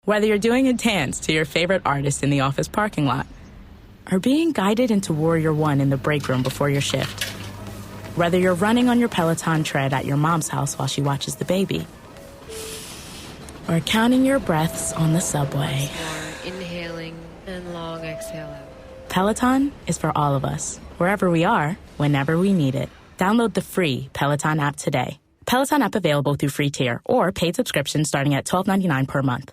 Whether you're doing a dance to your favorite artist in the office parking lot, or being guided into Warrior One in the break room before your shift, whether you're running on your Peloton tread at your mom's house while she watches the baby, or counting your breaths on the subway. More inhaling and long exhale out. Peloton is for all of us, wherever we are, whenever we need it. Download the free Peloton app today. Peloton app available through free tier or paid subscription starting at $12.99 per month.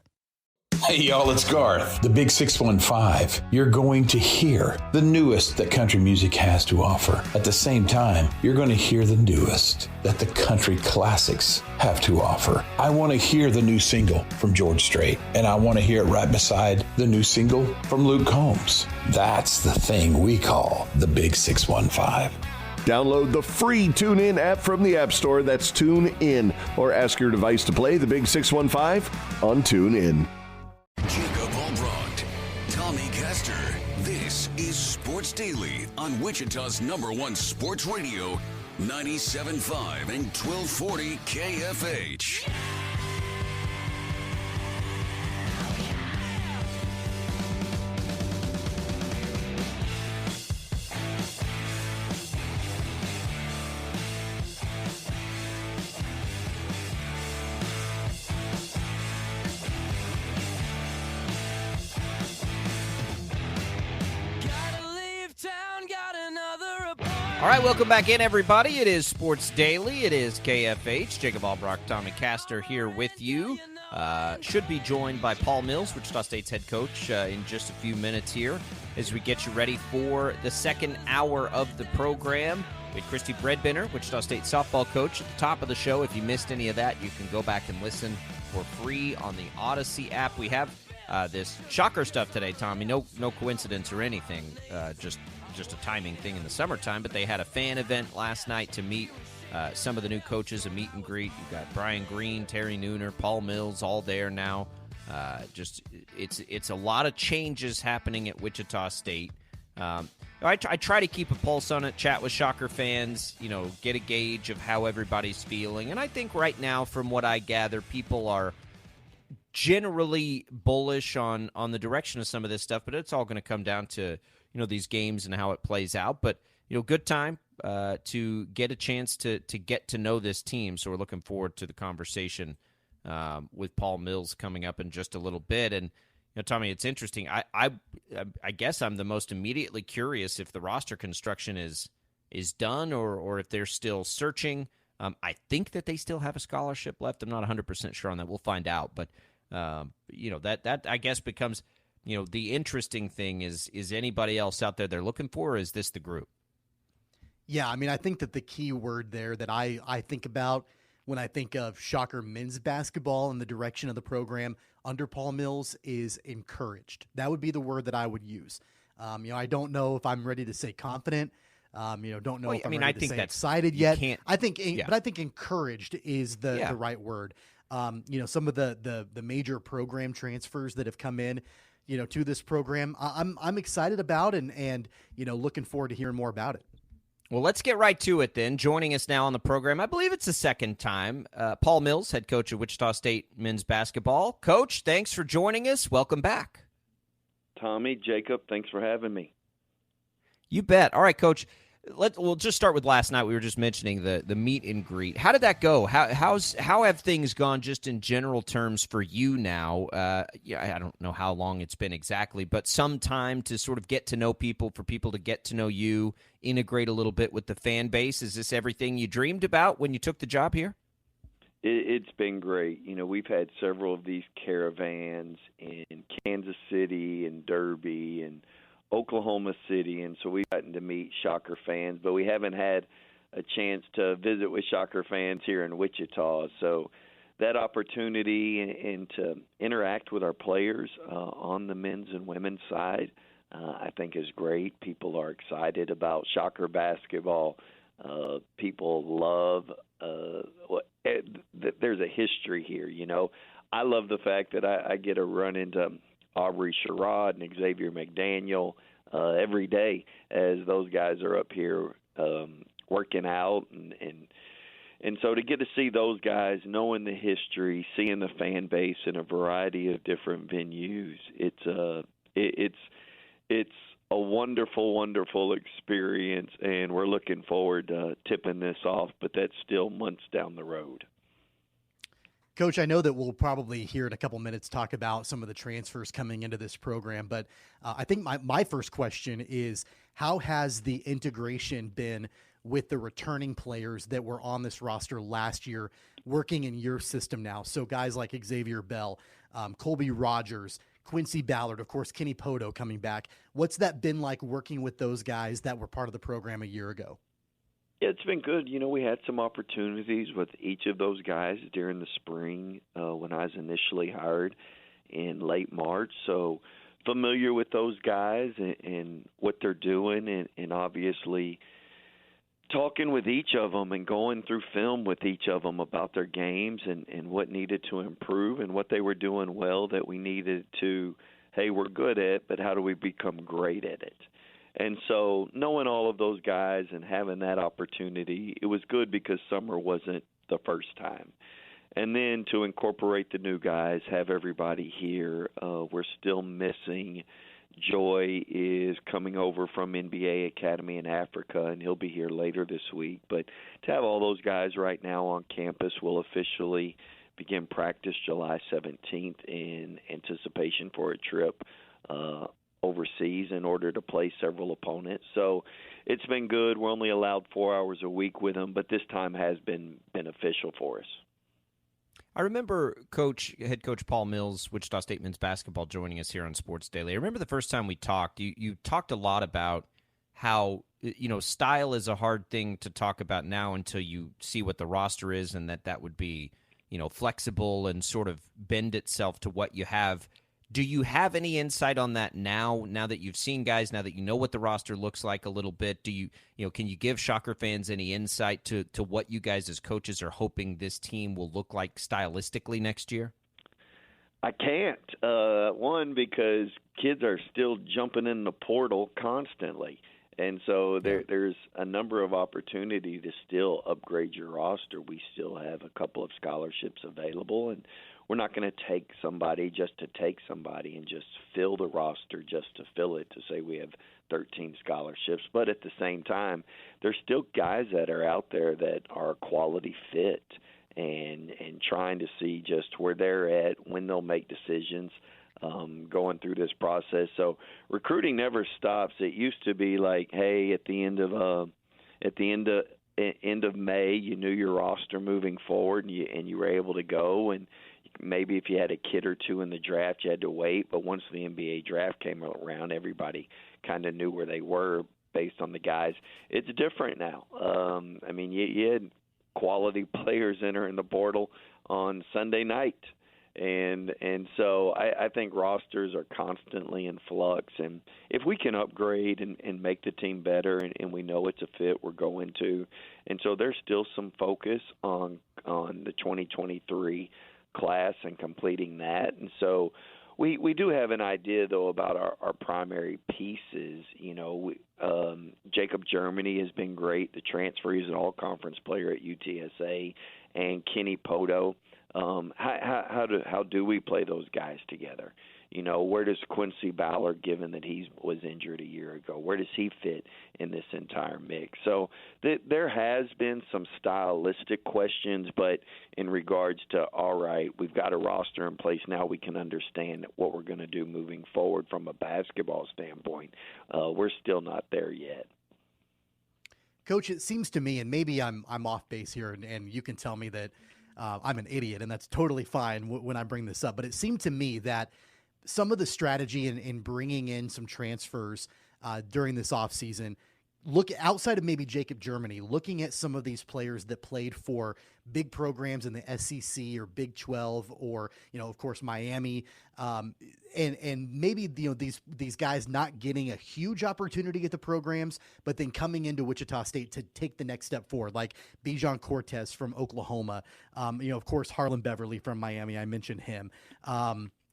Hey, y'all, it's Garth, the Big 615. You're going to hear the newest that country music has to offer. At the same time, you're going to hear the newest that the country classics have to offer. I want to hear the new single from George Strait, and I want to hear it right beside the new single from Luke Combs. That's the thing we call the Big 615. Download the free TuneIn app from the App Store. That's TuneIn. Or ask your device to play the Big 615 on TuneIn. Jacob Albrocht, Tommy Castor. This is Sports Daily on Wichita's #1 sports radio, 97.5 and 1240 KFH. All right, welcome back in, everybody. It is Sports Daily. It is KFH. Jacob Albrocht, Tommy Castor here with you. Should be joined by Paul Mills, Wichita State's head coach, in just a few minutes here as we get you ready for the second hour of the program. We had Christy Breadbinner, Wichita State softball coach, at the top of the show. If you missed any of that, you can go back and listen for free on the Odyssey app. We have this shocker stuff today, Tommy. No coincidence or anything, just a timing thing in the summertime, but they had a fan event last night to meet some of the new coaches, a meet and greet. You've got Brian Green, Terry Nooner, Paul Mills, all there now. It's a lot of changes happening at Wichita State. I try to keep a pulse on it, chat with Shocker fans, get a gauge of how everybody's feeling. And I think right now, from what I gather, people are generally bullish on the direction of some of this stuff, but it's all going to come down to these games and how it plays out. But, good time to get a chance to get to know this team. So we're looking forward to the conversation with Paul Mills coming up in just a little bit. And, Tommy, it's interesting. I guess I'm the most immediately curious if the roster construction is done or if they're still searching. I think that they still have a scholarship left. I'm not 100% sure on that. We'll find out. But, that I guess becomes – the interesting thing is anybody else out there they're looking for, or is this the group? Yeah, I mean, I think that the key word there that I think about when I think of Shocker men's basketball and the direction of the program under Paul Mills is encouraged. That would be the word that I would use. I don't know if I'm ready to say confident. Don't know if I'm ready to say excited yet. I think encouraged is the right word. Some of the major program transfers that have come in, to this program, I'm excited about and looking forward to hearing more about it. Well, let's get right to it then. Joining us now on the program, I believe it's the second time, Paul Mills, head coach of Wichita State men's basketball. Coach, thanks for joining us. Welcome back. Tommy, Jacob, thanks for having me. You bet. All right, Coach. We'll just start with last night. We were just mentioning the meet and greet. How did that go? How have things gone just in general terms for you now? I don't know how long it's been exactly, but some time to sort of get to know people, for people to get to know you, integrate a little bit with the fan base. Is this everything you dreamed about when you took the job here? It's been great. We've had several of these caravans in Kansas City and Derby and Oklahoma City, and so we've gotten to meet Shocker fans, but we haven't had a chance to visit with Shocker fans here in Wichita. So that opportunity and to interact with our players on the men's and women's side, I think is great. People are excited about Shocker basketball. People love there's a history here. I love the fact that I get to run into Aubrey Sherrod and Xavier McDaniel every day as those guys are up here working out and And so to get to see those guys, knowing the history, seeing the fan base in a variety of different venues, it's a wonderful, wonderful experience, and we're looking forward to tipping this off, but that's still months down the road. Coach, I know that we'll probably hear in a couple minutes talk about some of the transfers coming into this program, but I think my first question is, how has the integration been with the returning players that were on this roster last year working in your system now? So guys like Xavier Bell, Colby Rogers, Quincy Ballard, of course, Kenny Poto coming back. What's that been like working with those guys that were part of the program a year ago? Yeah, it's been good. We had some opportunities with each of those guys during the spring when I was initially hired in late March. So familiar with those guys and what they're doing, and obviously talking with each of them and going through film with each of them about their games and what needed to improve and what they were doing well that we needed to, hey, we're good at, but how do we become great at it? And so knowing all of those guys and having that opportunity, it was good because summer wasn't the first time. And then to incorporate the new guys, have everybody here. We're still missing. Joy is coming over from NBA Academy in Africa, and he'll be here later this week. But to have all those guys right now on campus, will officially begin practice July 17th in anticipation for a trip overseas in order to play several opponents. So it's been good. We're only allowed 4 hours a week with them, but this time has been beneficial for us. I remember head coach Paul Mills, Wichita State men's basketball, joining us here on Sports Daily. I remember the first time we talked, you talked a lot about how, style is a hard thing to talk about now until you see what the roster is, and that would be, flexible and sort of bend itself to what you have. Do you have any insight on that now that you've seen guys, now that you know what the roster looks like a little bit? Can you give Shocker fans any insight to what you guys as coaches are hoping this team will look like stylistically next year? I can't. One, because kids are still jumping in the portal constantly. And so there's a number of opportunity to still upgrade your roster. We still have a couple of scholarships available, and we're not going to take somebody just to take somebody and just fill the roster just to fill it, to say we have 13 scholarships. But at the same time, there's still guys that are out there that are a quality fit, and trying to see just where they're at, when they'll make decisions, going through this process. So recruiting never stops. It used to be like, hey, at the end of May, you knew your roster moving forward, and you were able to go. And maybe if you had a kid or two in the draft, you had to wait. But once the NBA draft came around, everybody kind of knew where they were based on the guys. It's different now. You had quality players entering the portal on Sunday night. And so I think rosters are constantly in flux. And if we can upgrade and make the team better, and we know it's a fit, we're going to. And so there's still some focus on the 2023 class and completing that. And so we do have an idea, though, about our primary pieces. Jacob Germany has been great. The transfer, he's an all-conference player at UTSA. And Kenny Poto. How do we play those guys together? Where does Quincy Ballard, given that he was injured a year ago, where does he fit in this entire mix? So there has been some stylistic questions, but in regards to, all right, we've got a roster in place now, we can understand what we're going to do moving forward from a basketball standpoint. We're still not there yet. Coach, it seems to me, and maybe I'm off base here, and you can tell me that I'm an idiot, and that's totally fine when I bring this up. But it seemed to me that some of the strategy in bringing in some transfers during this offseason, look outside of maybe Jacob Germany, looking at some of these players that played for big programs in the SEC or Big 12 or, of course, Miami, and maybe, these guys not getting a huge opportunity at the programs, but then coming into Wichita State to take the next step forward, like Bijan Cortez from Oklahoma, of course, Harlan Beverly from Miami. I mentioned him.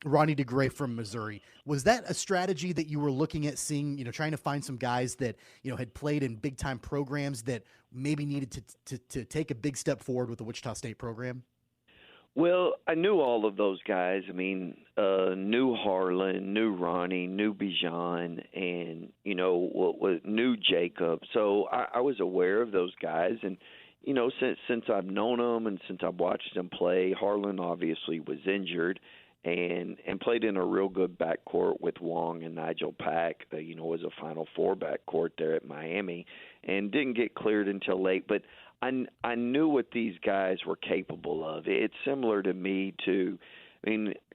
Ronnie DeGray from Missouri. Was that a strategy that you were looking at seeing, trying to find some guys that, had played in big time programs that maybe needed to take a big step forward with the Wichita State program? Well, I knew all of those guys. I mean, knew Harlan, knew Ronnie, knew Bijan, and knew Jacob. So I was aware of those guys, and since I've known them and since I've watched them play, Harlan obviously was injured, and played in a real good backcourt with Wong and Nigel Pack. Was a Final Four backcourt there at Miami, and didn't get cleared until late, but. I knew what these guys were capable of. It's similar to me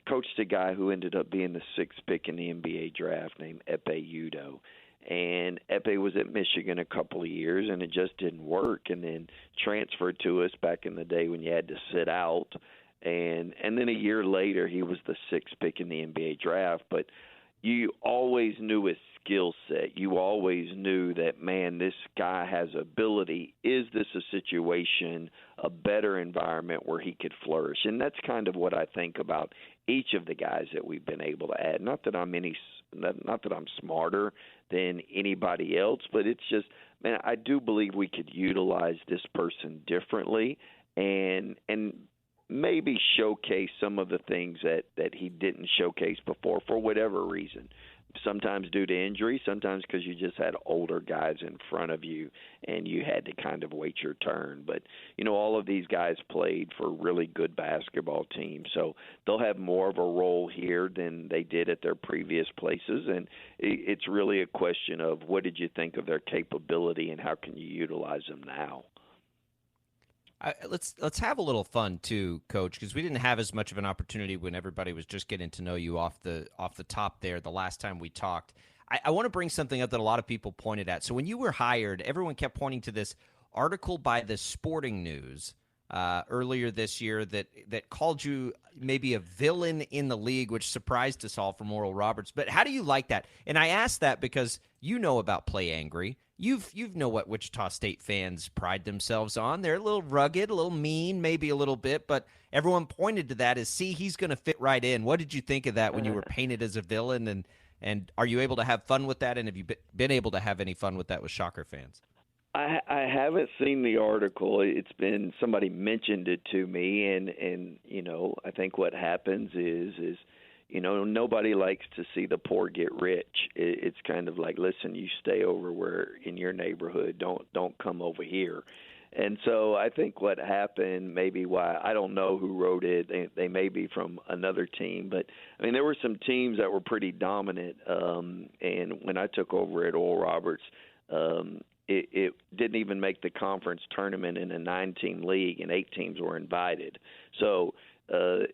coached a guy who ended up being the sixth pick in the NBA draft named Epe Udoh. And Epe was at Michigan a couple of years, and it just didn't work, and then transferred to us back in the day when you had to sit out. And then a year later, he was the sixth pick in the NBA draft. But you always knew his skill set. You always knew that, man, this guy has ability. Is this a situation, a better environment where he could flourish? And that's kind of what I think about each of the guys that we've been able to add. Not that I'm smarter than anybody else, but it's just, man, I do believe we could utilize this person differently and maybe showcase some of the things that he didn't showcase before for whatever reason. Sometimes due to injury, sometimes because you just had older guys in front of you and you had to kind of wait your turn. But, all of these guys played for really good basketball teams, so they'll have more of a role here than they did at their previous places. And it's really a question of what did you think of their capability and how can you utilize them now? Let's have a little fun too, Coach, because we didn't have as much of an opportunity when everybody was just getting to know you off the top there the last time we talked. I want to bring something up that a lot of people pointed at. So when you were hired, everyone kept pointing to this article by the Sporting News earlier this year that called you maybe a villain in the league, which surprised us all from Oral Roberts. But how do you like that? And I ask that because you know about Play Angry. You've know what Wichita State fans pride themselves on. They're a little rugged, a little mean, maybe a little bit, but everyone pointed to that as, see, he's going to fit right in. What did you think of that when you were painted as a villain, and are you able to have fun with that, and have you been able to have any fun with that with Shocker fans? I haven't seen the article. It's been somebody mentioned it to me, and I think what happens is nobody likes to see the poor get rich. It's kind of like, listen, you stay over where in your neighborhood. Don't come over here. And so I think what happened, maybe why, I don't know who wrote it. They may be from another team, but there were some teams that were pretty dominant. And when I took over at Oral Roberts, it didn't even make the conference tournament in a 9-team league, and 8 teams were invited. So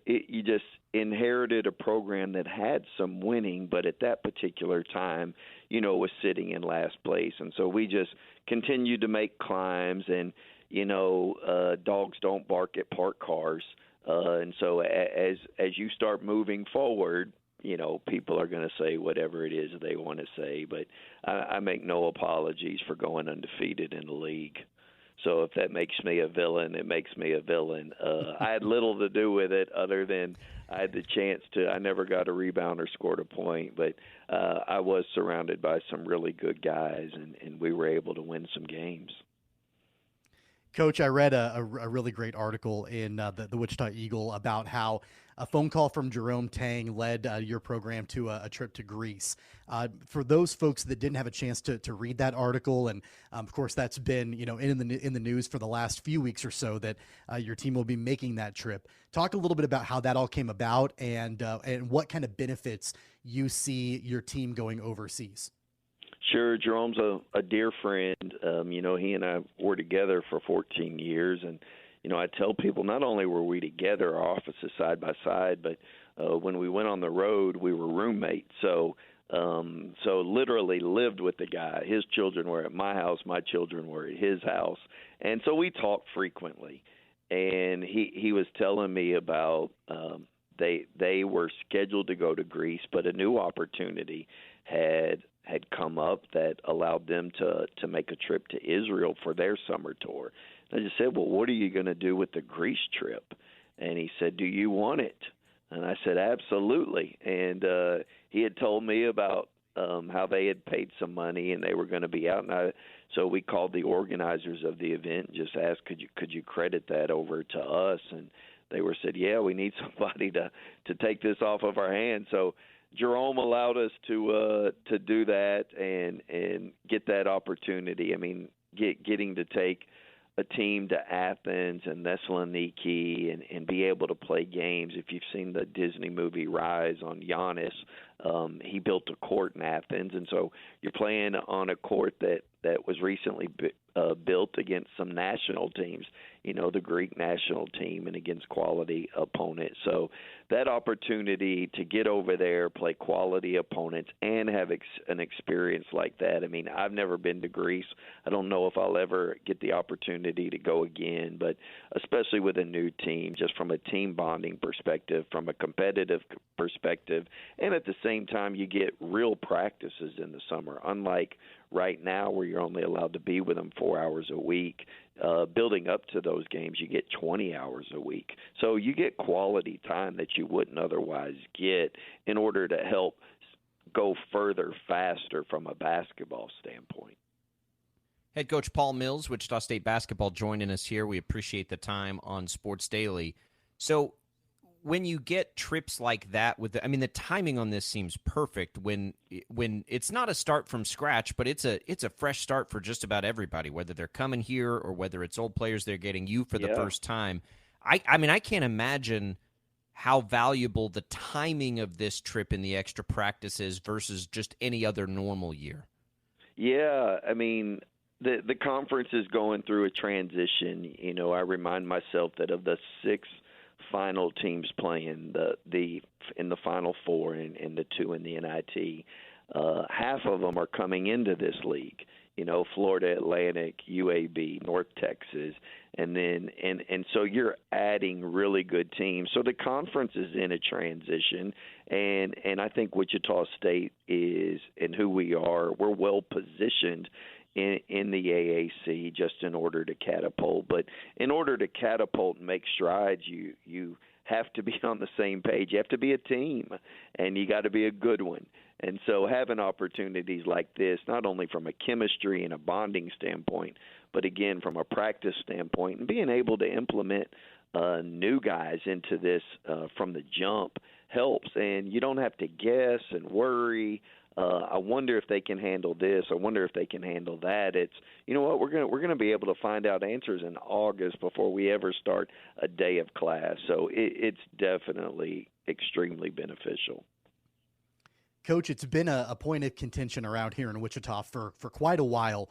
you just inherited a program that had some winning, but at that particular time, was sitting in last place. And so we just continued to make climbs, and, dogs don't bark at parked cars. And so as you start moving forward, people are going to say whatever it is they want to say, but I make no apologies for going undefeated in the league. So if that makes me a villain, it makes me a villain. I had little to do with it other than I had the chance to. I never got a rebound or scored a point, but I was surrounded by some really good guys, and we were able to win some games. Coach, I read a really great article in the Wichita Eagle about how a phone call from Jerome Tang led your program to a trip to Greece. For those folks that didn't have a chance to read that article, and of course that's been in the news for the last few weeks or so, that your team will be making that trip. Talk a little bit about how that all came about and what kind of benefits you see your team going overseas. Sure, Jerome's a dear friend. He and I were together for 14 years, and I tell people not only were we together, our offices side by side, but when we went on the road, we were roommates. So literally lived with the guy. His children were at my house, my children were at his house, and so we talked frequently. And he was telling me about they were scheduled to go to Greece, but a new opportunity had come up that allowed them to make a trip to Israel for their summer tour. And I just said, well, what are you going to do with the Greece trip? And he said, do you want it? And I said, absolutely. And he had told me about how they had paid some money and they were going to be out. So we called the organizers of the event and just asked, could you credit that over to us? And they said, yeah, we need somebody to take this off of our hands. So Jerome allowed us to do that and get that opportunity. I mean, getting to take a team to Athens and Thessaloniki and be able to play games. If you've seen the Disney movie Rise on Giannis, he built a court in Athens, and so you're playing on a court that was recently built against some national teams, the Greek national team, and against quality opponents. So that opportunity to get over there, play quality opponents, and have an experience like that. I mean, I've never been to Greece. I don't know if I'll ever get the opportunity to go again, but especially with a new team, just from a team bonding perspective, from a competitive perspective, and at the same time, you get real practices in the summer, unlike right now where you're only allowed to be with them 4 hours a week. Building up to those games, you get 20 hours a week. So you get quality time that you wouldn't otherwise get in order to help go further faster from a basketball standpoint. Head coach Paul Mills, Wichita State basketball, joining us here. We appreciate the time on Sports Daily. So when you get trips like that, the timing on this seems perfect when it's not a start from scratch, but it's a fresh start for just about everybody, whether they're coming here or whether it's old players they're getting you for the first time. I can't imagine how valuable the timing of this trip and the extra practice is versus just any other normal year. Yeah, I mean, the conference is going through a transition. I remind myself that of the 6 final teams playing in the Final Four and the 2 in the NIT, half of them are coming into this league. Florida Atlantic, UAB, North Texas, and then and so you're adding really good teams. So the conference is in a transition, and I think Wichita State is, and who we are, we're well positioned in the AAC just in order to catapult. But in order to catapult and make strides, you have to be on the same page. You have to be a team, and you got to be a good one. And so having opportunities like this, not only from a chemistry and a bonding standpoint, but again from a practice standpoint, and being able to implement new guys into this from the jump helps. And you don't have to guess and worry. I wonder if they can handle this. I wonder if they can handle that. It's, what, we're gonna be able to find out answers in August before we ever start a day of class. So it's definitely extremely beneficial. Coach, it's been a point of contention around here in Wichita for quite a while.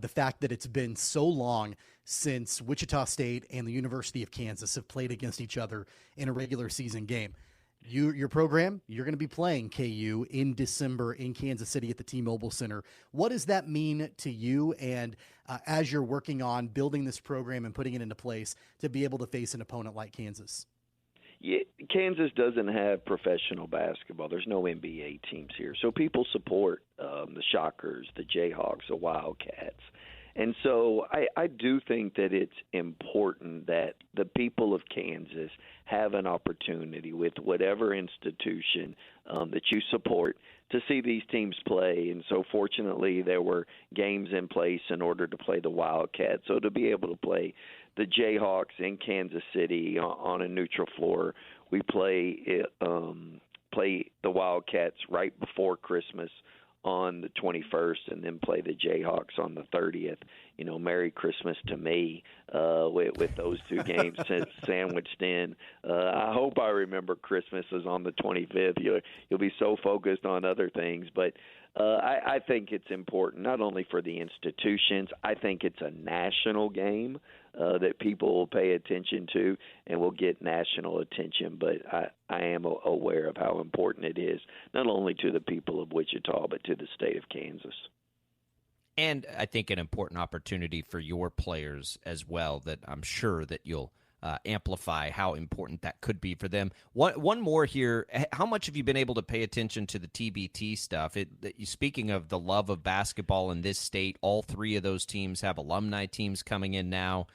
The fact that it's been so long since Wichita State and the University of Kansas have played against each other in a regular season game. Your program, you're going to be playing KU in December in Kansas City at the T-Mobile Center. What does that mean to you? And as you're working on building this program and putting it into place to be able to face an opponent like Kansas? Yeah, Kansas doesn't have professional basketball. There's no NBA teams here. So people support the Shockers, the Jayhawks, the Wildcats. And so I do think that it's important that the people of Kansas have an opportunity with whatever institution that you support to see these teams play. And so fortunately there were games in place in order to play the Wildcats. So to be able to play the Jayhawks in Kansas City on a neutral floor, we play the Wildcats right before Christmas on the 21st, and then play the Jayhawks on the 30th. Merry Christmas to me with those two games sandwiched in. I hope I remember Christmas is on the 25th. You'll be so focused on other things, but I think it's important not only for the institutions. I think it's a national game that people will pay attention to and will get national attention. But I am aware of how important it is, not only to the people of Wichita, but to the state of Kansas. And I think an important opportunity for your players as well, that I'm sure that you'll amplify how important that could be for them. One more here. How much have you been able to pay attention to the TBT stuff? Speaking of the love of basketball in this state, all 3 of those teams have alumni teams coming in now.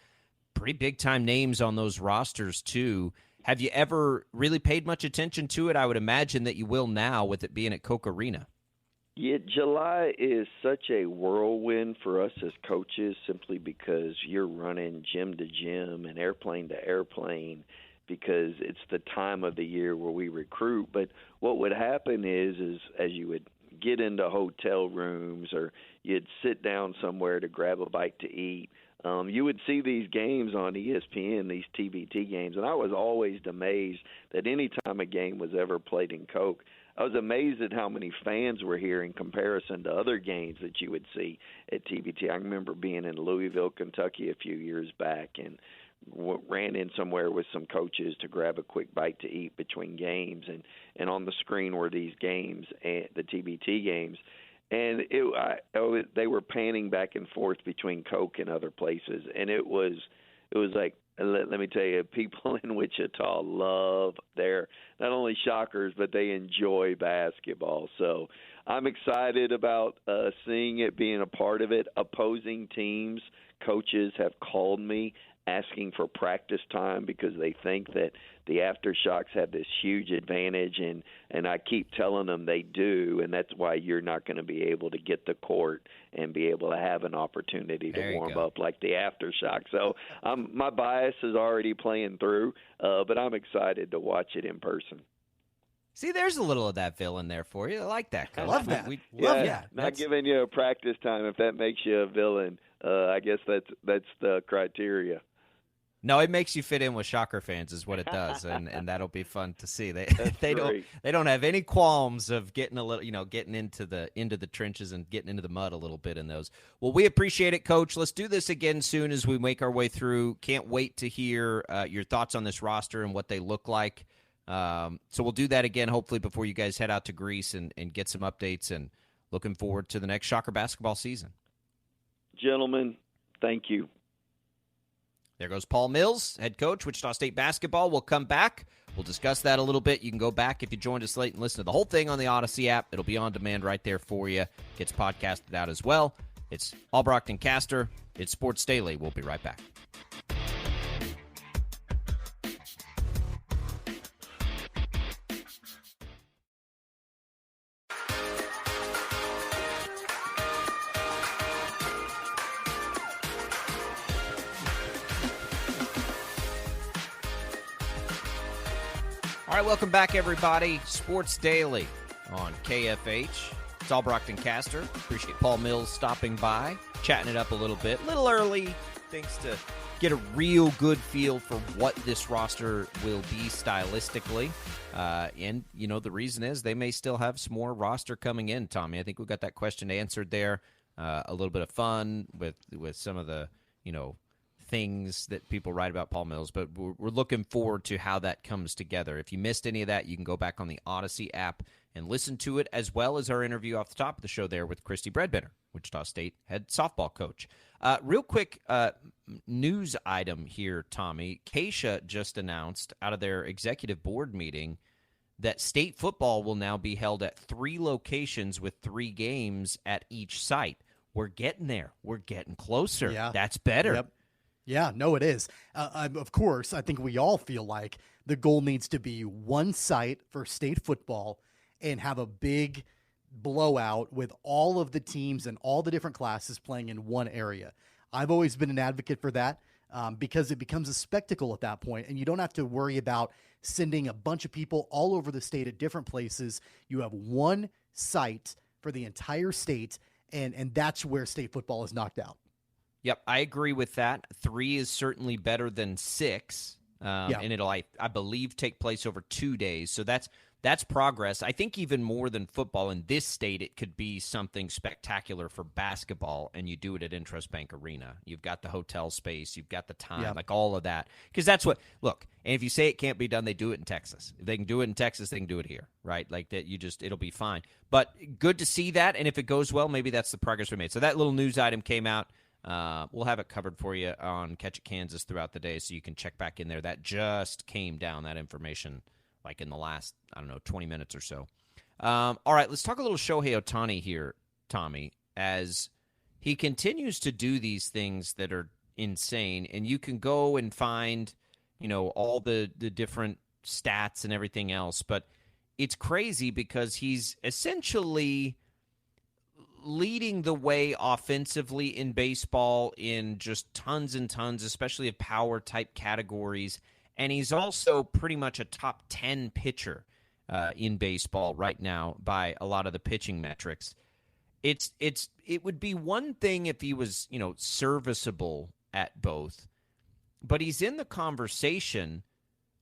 Pretty big-time names on those rosters, too. Have you ever really paid much attention to it? I would imagine that you will now with it being at Koch Arena. Yeah, July is such a whirlwind for us as coaches simply because you're running gym to gym and airplane to airplane because it's the time of the year where we recruit. But what would happen is as you would get into hotel rooms or you'd sit down somewhere to grab a bite to eat, you would see these games on ESPN, these TBT games, and I was always amazed that any time a game was ever played in Koch, I was amazed at how many fans were here in comparison to other games that you would see at TBT. I remember being in Louisville, Kentucky a few years back and ran in somewhere with some coaches to grab a quick bite to eat between games, and on the screen were these games, the TBT games, and they were panning back and forth between Koch and other places, and it was like, let me tell you, people in Wichita love their not only Shockers, but they enjoy basketball. So I'm excited about seeing it, being a part of it. Opposing teams, coaches have called me asking for practice time because they think that the Aftershocks have this huge advantage, and I keep telling them they do, and that's why you're not going to be able to get the court and be able to have an opportunity to warm up like the Aftershock. So my bias is already playing through, but I'm excited to watch it in person. See, there's a little of that villain there for you. I like that, Coach. I love that. Love that. Not giving you a practice time, if that makes you a villain, I guess that's the criteria. No, it makes you fit in with Shocker fans is what it does, and that'll be fun to see. They don't have any qualms of getting a little, getting into the trenches and getting into the mud a little bit in those. Well, we appreciate it, Coach. Let's do this again soon as we make our way through. Can't wait to hear your thoughts on this roster and what they look like. So we'll do that again, hopefully before you guys head out to Greece and get some updates. And looking forward to the next Shocker basketball season. Gentlemen, thank you. There goes Paul Mills, head coach, Wichita State basketball. We'll come back. We'll discuss that a little bit. You can go back if you joined us late and listen to the whole thing on the Odyssey app. It'll be on demand right there for you. Gets podcasted out as well. It's Albrecht and Caster. It's Sports Daily. We'll be right back. All right, welcome back, everybody. Sports Daily on KFH. It's Albrecht and Caster. Appreciate Paul Mills stopping by, chatting it up a little bit. A little early, thanks to get a real good feel for what this roster will be stylistically. And, the reason is they may still have some more roster coming in, Tommy. I think we got that question answered there. A little bit of fun with some of the, things that people write about Paul Mills, but we're looking forward to how that comes together. If you missed any of that, you can go back on the Odyssey app and listen to it, as well as our interview off the top of the show there with Christy Bredbender, Wichita State head softball coach. Real quick news item here, Tommy. Keisha just announced out of their executive board meeting that state football will now be held at 3 locations with 3 games at each site. We're getting there. We're getting closer. Yeah. That's better. Yep. Yeah, no, it is. Of course, I think we all feel like the goal needs to be one site for state football and have a big blowout with all of the teams and all the different classes playing in one area. I've always been an advocate for that because it becomes a spectacle at that point, and you don't have to worry about sending a bunch of people all over the state at different places. You have one site for the entire state, and that's where state football is knocked out. Yep, I agree with that. 3 is certainly better than 6, and it'll, I believe, take place over 2 days. So that's progress. I think even more than football in this state, it could be something spectacular for basketball, and you do it at Intrust Bank Arena. You've got the hotel space, you've got the time, like all of that. Because that's what – look, and if you say it can't be done, they do it in Texas. If they can do it in Texas, they can do it here, right? Like that, it'll be fine. But good to see that, and if it goes well, maybe that's the progress we made. So that little news item came out. We'll have it covered for you on Catch It Kansas throughout the day, so you can check back in there. That just came down, that information, like in the last, 20 minutes or so. All right, let's talk a little Shohei Ohtani here, Tommy, as he continues to do these things that are insane, and you can go and find, all the different stats and everything else. But it's crazy because he's essentially leading the way offensively in baseball in just tons and tons, especially of power type categories. And he's also pretty much a top 10 pitcher in baseball right now by a lot of the pitching metrics. It would be one thing if he was, serviceable at both, but he's in the conversation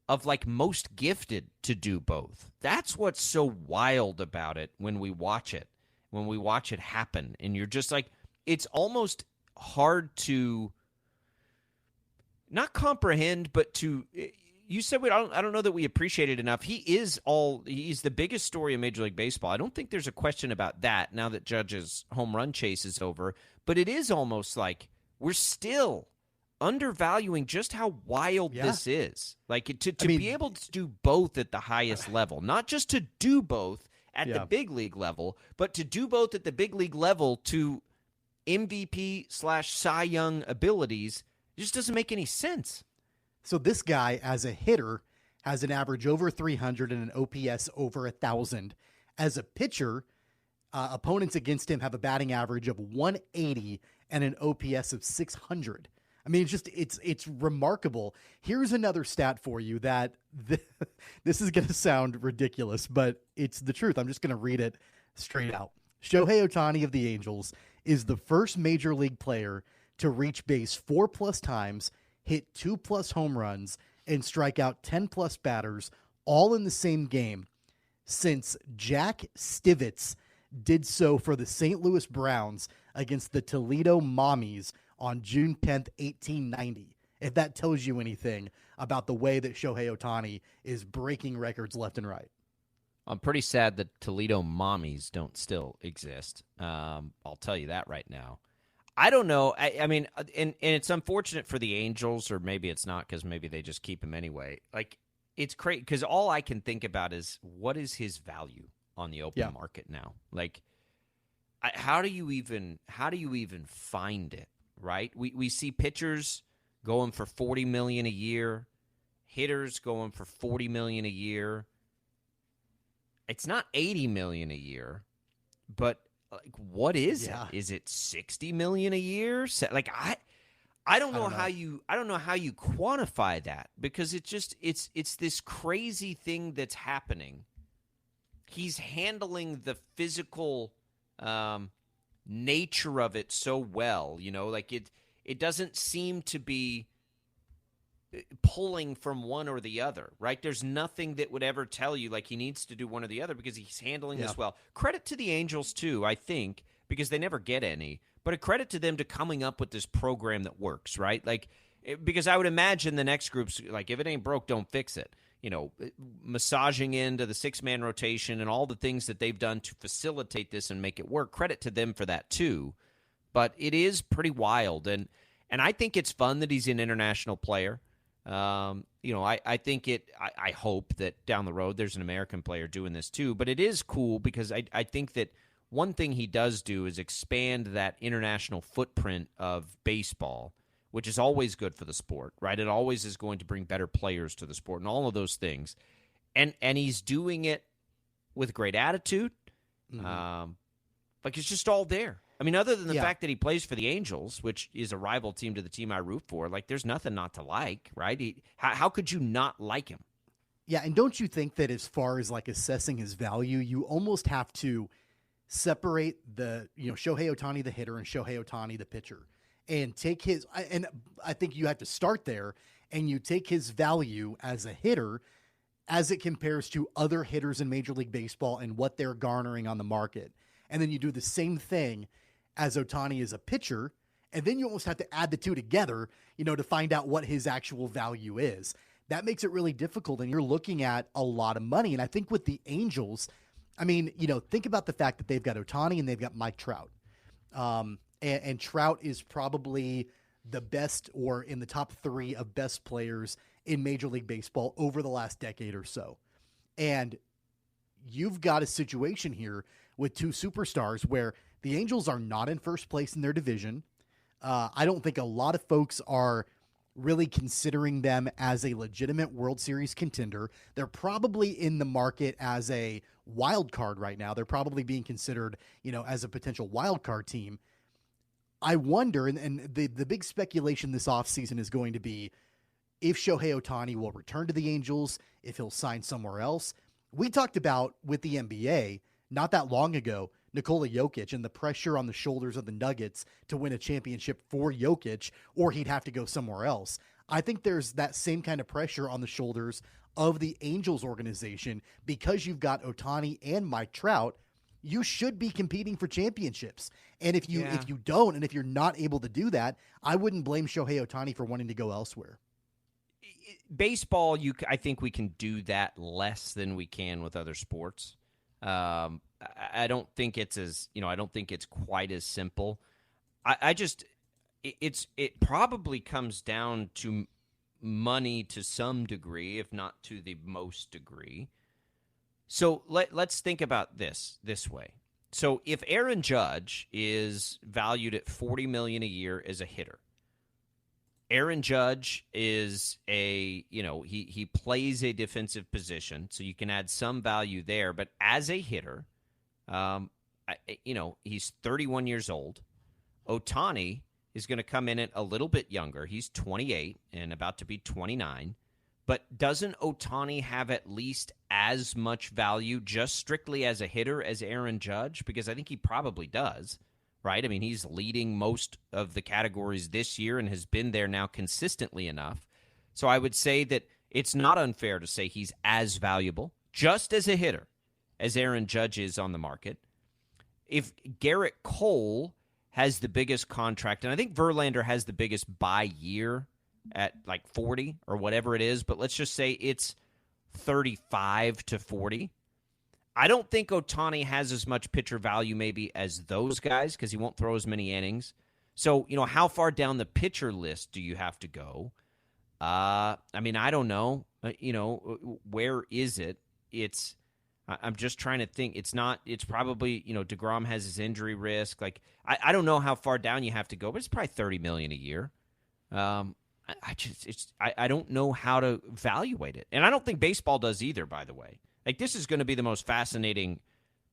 of like most gifted to do both. That's what's so wild about it when we watch it happen. And you're just like, it's almost hard to not comprehend, but you said I don't know that we appreciate it enough. He's the biggest story in Major League Baseball. I don't think there's a question about that now that Judge's home run chase is over, but it is almost like we're still undervaluing just how wild this is. Like to be able to do both at the highest level, not just to do both at the big league level, but to do both at the big league level to MVP/Cy Young abilities, it just doesn't make any sense. So this guy, as a hitter, has an average over 300 and an OPS over 1,000. As a pitcher, opponents against him have a batting average of 180 and an OPS of 600. I mean, it's remarkable. Here's another stat for you that this is going to sound ridiculous, but it's the truth. I'm just going to read it straight out. Shohei Ohtani of the Angels is the first major league player to reach base 4+ times, hit 2+ home runs, and strike out 10+ batters all in the same game since Jack Stivitz did so for the St. Louis Browns against the Toledo Mommies on June 10th, 1890. If that tells you anything about the way that Shohei Ohtani is breaking records left and right. I'm pretty sad that Toledo Mommies don't still exist. I'll tell you that right now. I don't know. I mean, and it's unfortunate for the Angels, or maybe it's not because maybe they just keep him anyway. Like, it's crazy because all I can think about is what is his value on the open market now? Like, how do you even find it? Right? We see pitchers going for $40 million a year, hitters going for $40 million a year. It's not $80 million a year, but like, what is it? Is it $60 million a year? Like, I don't know how you quantify that, because it's this crazy thing that's happening. He's handling the physical nature of it so well, like it doesn't seem to be pulling from one or the other, right? There's nothing that would ever tell you like he needs to do one or the other because he's handling this well. Credit to the Angels too, I think, because they never get any, but a credit to them to coming up with this program that works, right? Like, because I would imagine the next group's like, if it ain't broke, don't fix it. Massaging into the 6-man rotation and all the things that they've done to facilitate this and make it work. Credit to them for that too. But it is pretty wild. And I think it's fun that he's an international player. I think I hope that down the road there's an American player doing this too. But it is cool because I think that one thing he does do is expand that international footprint of baseball, which is always good for the sport, right? It always is going to bring better players to the sport and all of those things. And he's doing it with great attitude. Mm-hmm. Like, it's just all there. I mean, other than the fact that he plays for the Angels, which is a rival team to the team I root for, like, there's nothing not to like, right? How could you not like him? Yeah, and don't you think that as far as, like, assessing his value, you almost have to separate the, Shohei Ohtani the hitter and Shohei Ohtani the pitcher, and take his – and I think you have to start there, and you take his value as a hitter as it compares to other hitters in Major League Baseball and what they're garnering on the market. And then you do the same thing as Ohtani as a pitcher, and then you almost have to add the two together, to find out what his actual value is. That makes it really difficult, and you're looking at a lot of money. And I think with the Angels, I mean, think about the fact that they've got Ohtani and they've got Mike Trout. And Trout is probably the best, or in the top 3 of best players in Major League Baseball over the last decade or so. And you've got a situation here with 2 superstars where the Angels are not in first place in their division. I don't think a lot of folks are really considering them as a legitimate World Series contender. They're probably in the market as a wild card right now. They're probably being considered, as a potential wild card team. I wonder, and the big speculation this offseason is going to be if Shohei Ohtani will return to the Angels, if he'll sign somewhere else. We talked about with the NBA not that long ago, Nikola Jokic and the pressure on the shoulders of the Nuggets to win a championship for Jokic, or he'd have to go somewhere else. I think there's that same kind of pressure on the shoulders of the Angels organization because you've got Ohtani and Mike Trout. You should be competing for championships. And if you don't, and if you're not able to do that, I wouldn't blame Shohei Ohtani for wanting to go elsewhere. Baseball, I think we can do that less than we can with other sports. I don't think it's I don't think it's quite as simple. It probably comes down to money to some degree, if not to the most degree. So let's think about this way. So if Aaron Judge is valued at $40 million a year as a hitter, Aaron Judge is he plays a defensive position, so you can add some value there. But as a hitter, he's 31 years old. Ohtani is going to come in at a little bit younger. He's 28 and about to be 29. But doesn't Ohtani have at least as much value just strictly as a hitter as Aaron Judge? Because I think he probably does. Right? I mean, he's leading most of the categories this year and has been there now consistently enough. So I would say that it's not unfair to say he's as valuable, just as a hitter, as Aaron Judge is on the market. If Garrett Cole has the biggest contract, and I think Verlander has the biggest by year at like 40 or whatever it is, but let's just say it's 35 to 40. I don't think Ohtani has as much pitcher value maybe as those guys because he won't throw as many innings. So, how far down the pitcher list do you have to go? I don't know. Where is it? I'm just trying to think. It's probably, DeGrom has his injury risk. Like, I don't know how far down you have to go, but it's probably $30 million a year. I don't know how to evaluate it. And I don't think baseball does either, by the way. Like, this is going to be the most fascinating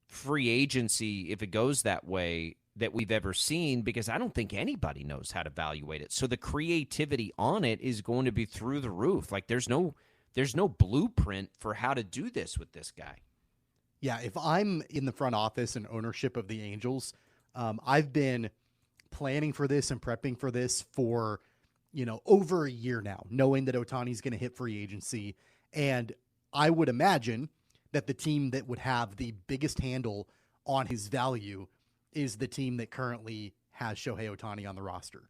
free agency, if it goes that way, that we've ever seen, because I don't think anybody knows how to evaluate it. So the creativity on it is going to be through the roof. Like, there's no blueprint for how to do this with this guy. Yeah, if I'm in the front office and ownership of the Angels, I've been planning for this and prepping for this for, over a year now, knowing that Ohtani's going to hit free agency. And I would imagine that the team that would have the biggest handle on his value is the team that currently has Shohei Ohtani on the roster.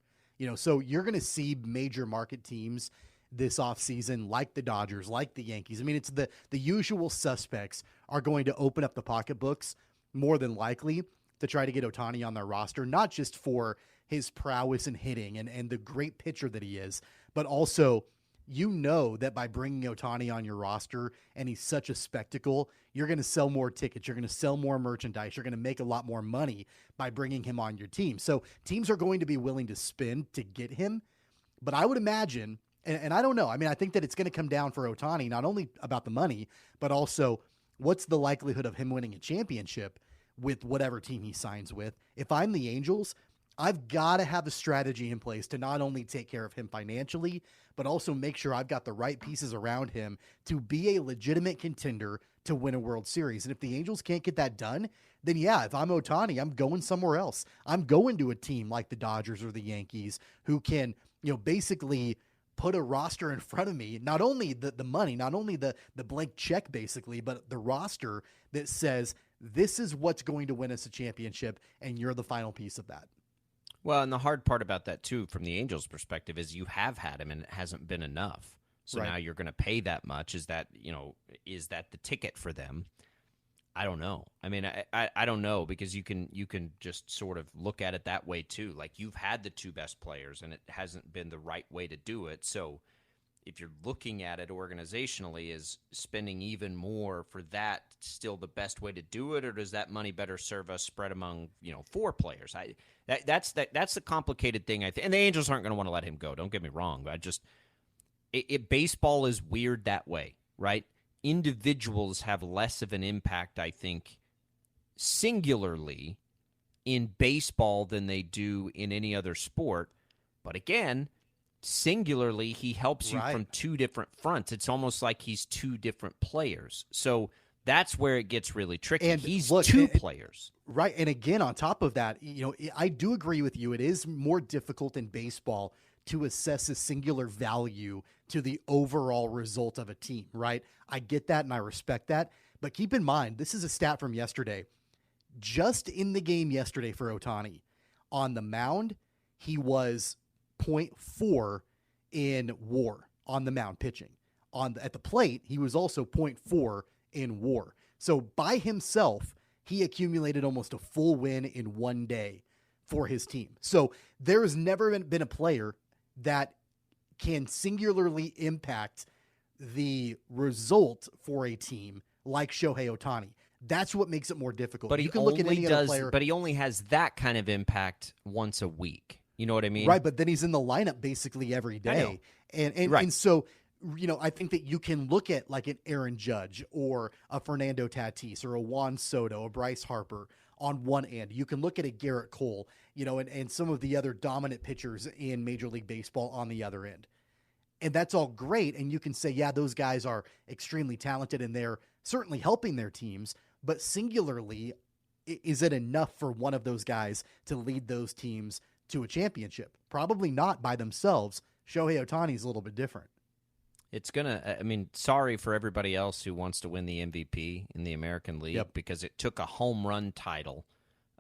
So you're going to see major market teams this offseason, like the Dodgers, like the Yankees. I mean, it's the usual suspects are going to open up the pocketbooks more than likely to try to get Ohtani on their roster, not just for his prowess in hitting and the great pitcher that he is, but also that by bringing Ohtani on your roster and he's such a spectacle, you're going to sell more tickets. You're going to sell more merchandise. You're going to make a lot more money by bringing him on your team. So teams are going to be willing to spend to get him. But I would imagine, and I don't know, I think that it's going to come down for Ohtani, not only about the money, but also what's the likelihood of him winning a championship with whatever team he signs with. If I'm the Angels, I've got to have a strategy in place to not only take care of him financially, but also make sure I've got the right pieces around him to be a legitimate contender to win a World Series. And if the Angels can't get that done, then yeah, if I'm Ohtani, I'm going somewhere else. I'm going to a team like the Dodgers or the Yankees who can, basically put a roster in front of me, not only the money, not only the blank check basically, but the roster that says this is what's going to win us a championship, and you're the final piece of that. Well, and the hard part about that, too, from the Angels' perspective, is you have had him and it hasn't been enough. So right. Now you're going to pay that much. Is that the ticket for them? I don't know. I don't know, because you can just sort of look at it that way, too. Like, you've had the two best players and it hasn't been the right way to do it. So if you're looking at it organizationally, is spending even more for that still the best way to do it, or does that money better serve us spread among 4 players? That's the complicated thing, I think. And the Angels aren't going to want to let him go. Don't get me wrong. Baseball is weird that way, right? Individuals have less of an impact, I think, singularly in baseball than they do in any other sport. But again, singularly, he helps you from 2 different fronts. It's almost like he's 2 different players. So that's where it gets really tricky. And he's 2 players. Right. And again, on top of that, I do agree with you. It is more difficult in baseball to assess a singular value to the overall result of a team, right? I get that and I respect that. But keep in mind, this is a stat from yesterday. Just in the game yesterday for Ohtani, on the mound, he was 0.4 in WAR on the mound pitching. At the plate, he was also 0.4 in WAR. So by himself, he accumulated almost a full win in one day for his team. So there has never been a player that can singularly impact the result for a team like Shohei Ohtani. That's what makes it more difficult. But you can look at any other player. But he only has that kind of impact once a week. You know what I mean? Right, but then he's in the lineup basically every day. And so, I think that you can look at like an Aaron Judge or a Fernando Tatis or a Juan Soto, a Bryce Harper on one end. You can look at a Garrett Cole, and some of the other dominant pitchers in Major League Baseball on the other end. And that's all great. And you can say, yeah, those guys are extremely talented and they're certainly helping their teams. But singularly, is it enough for one of those guys to lead those teams to a championship? Probably not by themselves. Shohei Ohtani is a little bit different. It's sorry for everybody else who wants to win the MVP in the American League because it took a home run title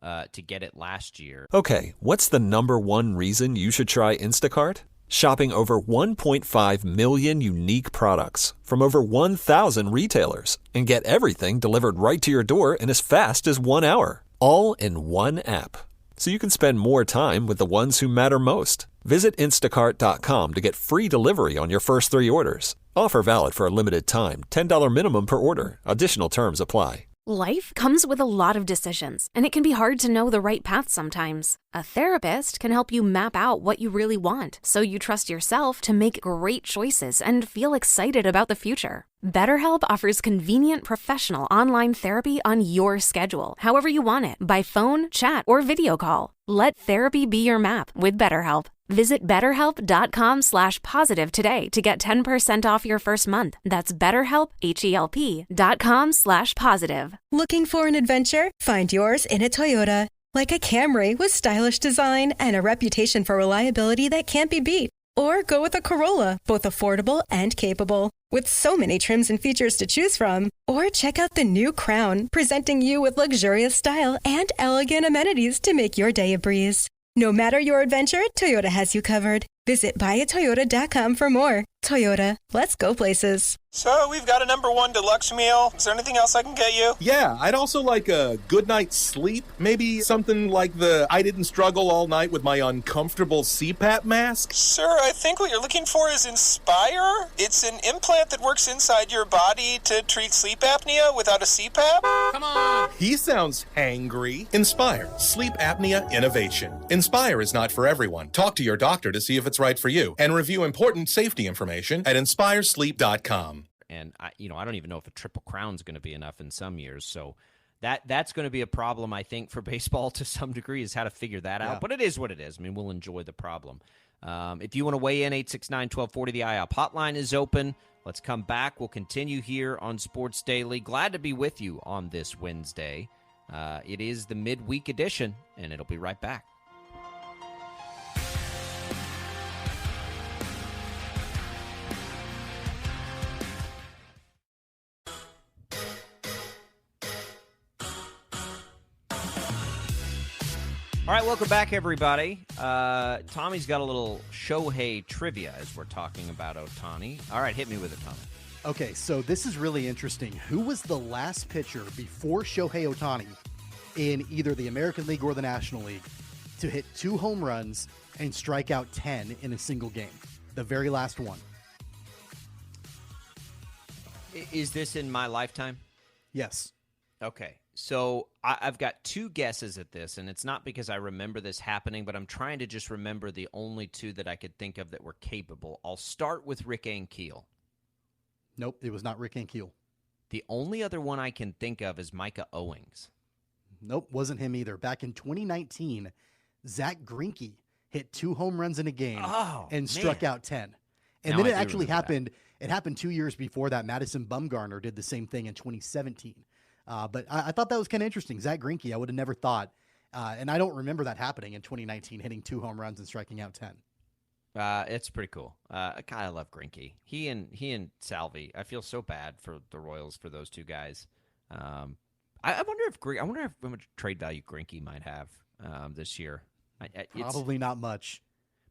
to get it last year. Okay, what's the number one reason you should try Instacart? Shopping over 1.5 million unique products from over 1,000 retailers and get everything delivered right to your door in as fast as 1 hour, all in one app. So you can spend more time with the ones who matter most. Visit instacart.com to get free delivery on your first 3 orders. Offer valid for a limited time. $10 minimum per order. Additional terms apply. Life comes with a lot of decisions, and it can be hard to know the right path sometimes. A therapist can help you map out what you really want, so you trust yourself to make great choices and feel excited about the future. BetterHelp offers convenient professional online therapy on your schedule, however you want it, by phone, chat, or video call. Let therapy be your map with BetterHelp. Visit BetterHelp.com/positive today to get 10% off your first month. That's BetterHelp, HELP.com/positive. Looking for an adventure? Find yours in a Toyota. Like a Camry with stylish design and a reputation for reliability that can't be beat. Or go with a Corolla, both affordable and capable. With so many trims and features to choose from. Or check out the new Crown, presenting you with luxurious style and elegant amenities to make your day a breeze. No matter your adventure, Toyota has you covered. Visit buyatoyota.com for more. Toyota, let's go places. So, we've got a #1 deluxe meal. Is there anything else I can get you? Yeah, I'd also like a good night's sleep. Maybe something like the I didn't struggle all night with my uncomfortable CPAP mask. Sir, I think what you're looking for is Inspire. It's an implant that works inside your body to treat sleep apnea without a CPAP. Come on! He sounds hangry. Inspire, sleep apnea innovation. Inspire is not for everyone. Talk to your doctor to see if it's right for you and review important safety information at inspiresleep.com. And I don't even know if a Triple Crown is going to be enough in some years. So that's going to be a problem, I think, for baseball to some degree, is how to figure that out. But it is what it is. I mean, we'll enjoy the problem. If you want to weigh in, 869-1240, the IOP hotline is open. Let's come back. We'll continue here on Sports Daily. Glad to be with you on this Wednesday. It is the midweek edition, and it'll be right back. All right, welcome back, everybody. Tommy's got a little Shohei trivia as we're talking about Ohtani. All right, hit me with it, Tommy. Okay, so this is really interesting. Who was the last pitcher before Shohei Ohtani in either the American League or the National League to hit 2 home runs and strike out 10 in a single game? The very last one. Is this in my lifetime? Yes. Okay. So I've got two guesses at this, and it's not because I remember this happening, but I'm trying to just remember the only two that I could think of that were capable. I'll start with Rick Ankiel. Nope, it was not Rick Ankiel. The only other one I can think of is Micah Owings. Nope, wasn't him either. Back in 2019, Zach Greinke hit 2 home runs in a game and struck out 10. And Now then I it do actually remember that. happened. It happened 2 years before that. Madison Bumgarner did the same thing in 2017. But I thought that was kind of interesting. Zach Greinke, I would have never thought. And I don't remember that happening in 2019, hitting 2 home runs and striking out 10. It's pretty cool. God, I love Greinke. He and Salvi. I feel so bad for the Royals for those two guys. I wonder if how much trade value Greinke might have this year. Probably not much.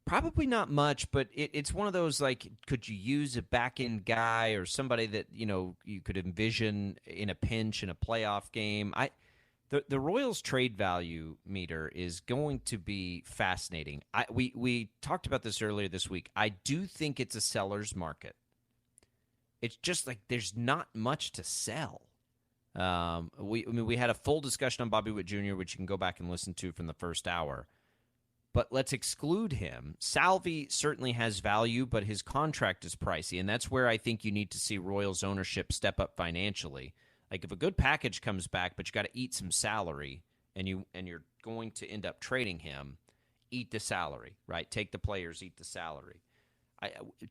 Probably not much, but it's one of those, like, could you use a back-end guy or somebody that, you could envision in a pinch in a playoff game? The Royals trade value meter is going to be fascinating. We talked about this earlier this week. I do think it's a seller's market. It's just like there's not much to sell. We had a full discussion on Bobby Witt Jr., which you can go back and listen to from the first hour. But let's exclude him. Salvi certainly has value, but his contract is pricey, and that's where I think you need to see Royals ownership step up financially. Like, if a good package comes back, but you got to eat some salary, and you're going to end up trading him, eat the salary, right? Take the players, eat the salary.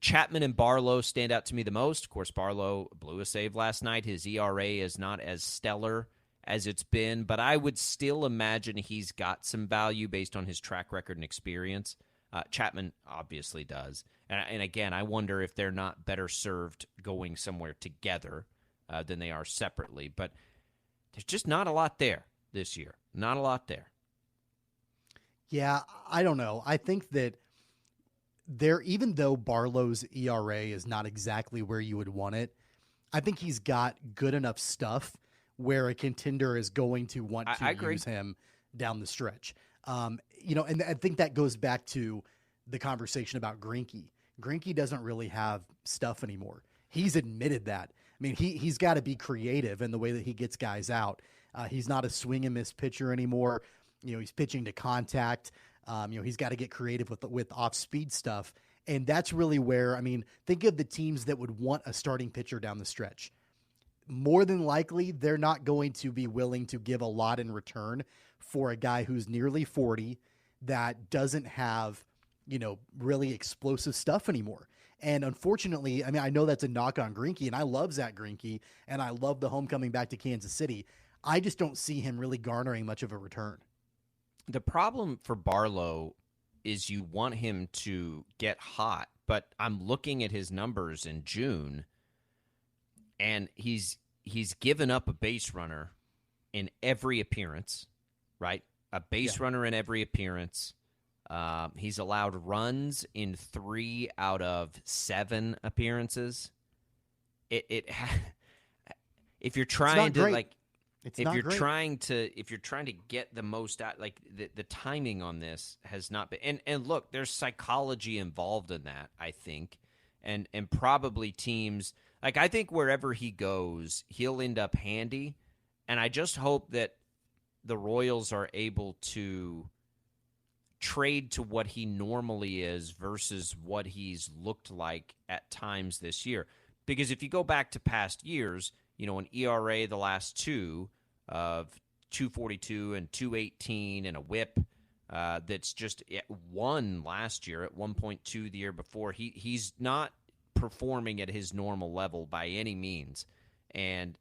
Chapman and Barlow stand out to me the most. Of course, Barlow blew a save last night. His ERA is not as stellar as it's been, but I would still imagine he's got some value based on his track record and experience. Chapman obviously does. And again, I wonder if they're not better served going somewhere together than they are separately. But there's just not a lot there this year. Not a lot there. Yeah, I don't know. I think that even though Barlow's ERA is not exactly where you would want it, I think he's got good enough stuff where a contender is going to want to use him down the stretch. And I think that goes back to the conversation about Greinke. Greinke doesn't really have stuff anymore. He's admitted that. I mean, he's got to be creative in the way that he gets guys out. He's not a swing and miss pitcher anymore. He's pitching to contact. He's got to get creative with off-speed stuff. And that's really where, think of the teams that would want a starting pitcher down the stretch. More than likely, they're not going to be willing to give a lot in return for a guy who's nearly 40 that doesn't have, really explosive stuff anymore. And unfortunately, I know that's a knock on Greinke, and I love Zach Greinke, and I love the homecoming back to Kansas City. I just don't see him really garnering much of a return. The problem for Barlow is you want him to get hot, but I'm looking at his numbers in June, and he's given up a base runner in every appearance, right? A base runner in every appearance. He's allowed runs in 3 out of 7 appearances. If you're trying to trying to get the most out, like the timing on this has not been. And look, there's psychology involved in that, I think, and probably teams. Like, I think wherever he goes, he'll end up handy, and I just hope that the Royals are able to trade to what he normally is versus what he's looked like at times this year. Because if you go back to past years, an ERA the last 2 of 2.42 and 2.18 and a WHIP that's just 1 last year at 1.2 the year before, he's not performing at his normal level by any means. And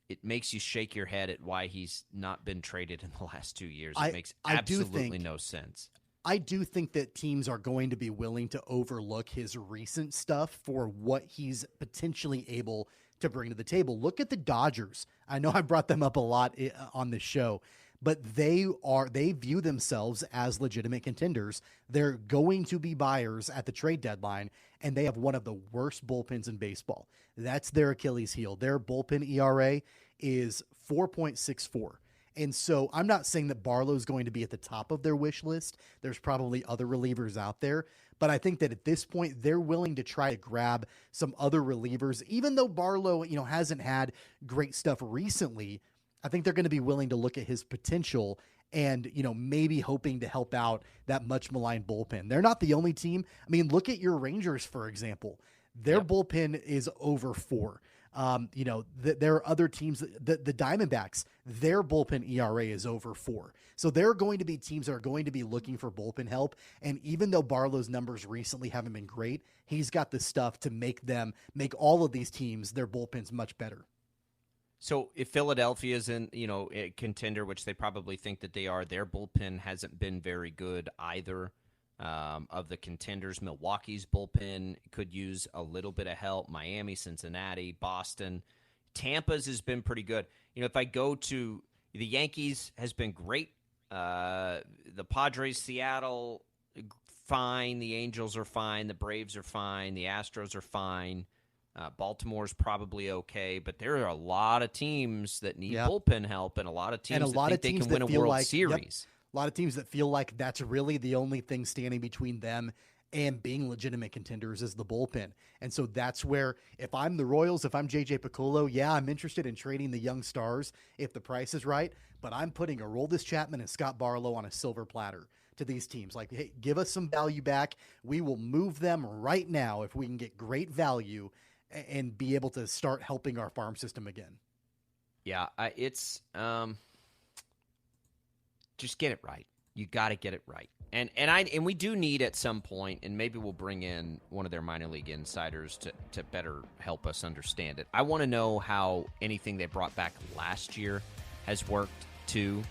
it makes you shake your head at why he's not been traded in the last 2 years. It makes absolutely no sense. I do think that teams are going to be willing to overlook his recent stuff for what he's potentially able to bring to the table. Look at the Dodgers. I know I brought them up a lot on this show, but they view themselves as legitimate contenders. They're going to be buyers at the trade deadline, and they have one of the worst bullpens in baseball. That's their Achilles heel. Their bullpen ERA is 4.64. And so I'm not saying that Barlow's going to be at the top of their wish list. There's probably other relievers out there, But I think that at this point, they're willing to try to grab some other relievers. Even though Barlow, hasn't had great stuff recently, I think they're going to be willing to look at his potential and, maybe hoping to help out that much maligned bullpen. They're not the only team. I mean, look at your Rangers, for example. Their bullpen is over 4. There are other teams, the Diamondbacks, their bullpen ERA is over 4. So there are going to be teams that are going to be looking for bullpen help. And even though Barlow's numbers recently haven't been great, he's got the stuff to make all of these teams, their bullpens much better. So if Philadelphia is in, a contender, which they probably think that they are, their bullpen hasn't been very good either. Of the contenders, Milwaukee's bullpen could use a little bit of help. Miami, Cincinnati, Boston. Tampa's has been pretty good. If I go to the Yankees, has been great. The Padres, Seattle, fine. The Angels are fine. The Braves are fine. The Astros are fine. Baltimore's probably okay. But there are a lot of teams that need bullpen help and a lot of teams that think they can win a World Series. A lot of teams that feel like that's really the only thing standing between them and being legitimate contenders is the bullpen. And so that's where, if I'm the Royals, if I'm J.J. Picollo, I'm interested in trading the young stars if the price is right, but I'm putting Aroldis Chapman and Scott Barlow on a silver platter to these teams. Like, hey, give us some value back. We will move them right now if we can get great value and be able to start helping our farm system again. Yeah, it's just get it right. You got to get it right. And we do need at some point, and maybe we'll bring in one of their minor league insiders to better help us understand it. I want to know how anything they brought back last year has worked too.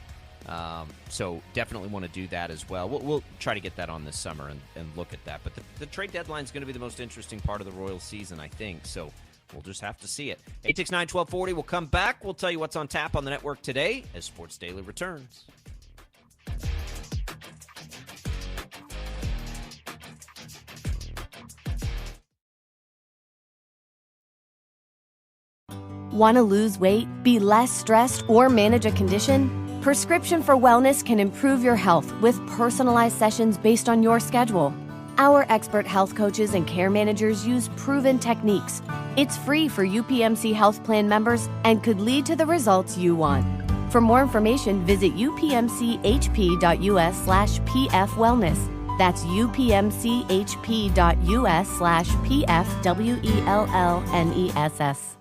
So definitely want to do that as well. We'll try to get that on this summer and look at that. But the trade deadline is going to be the most interesting part of the Royals season, I think. So we'll just have to see it. 869-1240. We'll come back. We'll tell you what's on tap on the network today as Sports Daily returns. Want to lose weight, be less stressed, or manage a condition? Prescription for Wellness can improve your health with personalized sessions based on your schedule. Our expert health coaches and care managers use proven techniques. It's free for UPMC Health Plan members and could lead to the results you want. For more information, visit upmchp.us/pfwellness. That's upmchp.us/pfwellness.